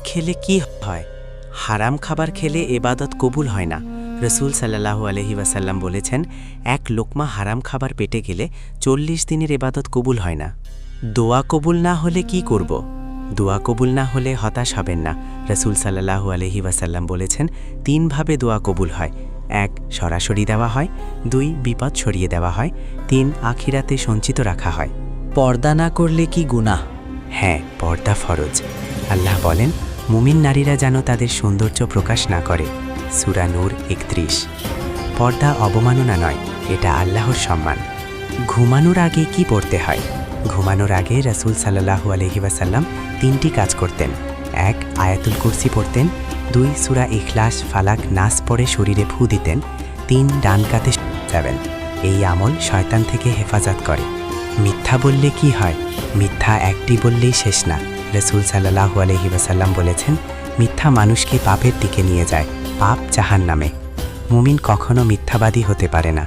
খেলে কি হয়? হারাম খাবার খেলে এবাদত কবুল হয় না। রসুল সাল্লাল্লাহু আলাইহি ওয়াসাল্লাম বলেছেন, এক লোকমা হারাম খাবার পেটে গেলে 40 দিনের এবাদত কবুল হয় না। দোয়া কবুল না হলে কি করব? দোয়া কবুল না হলে হতাশ হবেন না। রসুল সাল্লাল্লাহু আলাইহি ওয়াসাল্লাম বলেছেন, 3 ভাবে দোয়া কবুল হয়। 1 সরাসরি দেওয়া হয়, 2 বিপদ সরিয়ে দেওয়া হয়, 3 আখিরাতে সঞ্চিত রাখা হয়। পর্দা না করলে কি গুনাহ? হ্যাঁ, পর্দা ফরজ। আল্লাহ বলেন, মুমিন নারীরা যেন তাদের সৌন্দর্য প্রকাশ না করে। সূরা নূর 31। পর্দা অবমাননা নয়, এটা আল্লাহর সম্মান। ঘুমানোর আগে কি পড়তে হয়? ঘুমানোর আগে রাসূল সাল্লাল্লাহু আলাইহি ওয়াসাল্লাম 3টি কাজ করতেন। 1 আয়াতুল কুরসি পড়তেন, 2 সূরা ইখলাস, ফালাক, নাস পড়ে শরীরে ফু দিতেন, 3 ডান কাতে যাবেন। এই আমল শয়তান থেকে হেফাজত করে। মিথ্যা বললে কি হয়? মিথ্যা একটি বললেই শেষ না। রাসূল সাল্লাল্লাহু আলাইহি ওয়াসাল্লাম বলেছেন, মিথ্যা মানুষকে পাপের দিকে নিয়ে যায়, পাপ জাহান্নামে। মুমিন কখনো মিথ্যাবাদী হতে পারে না।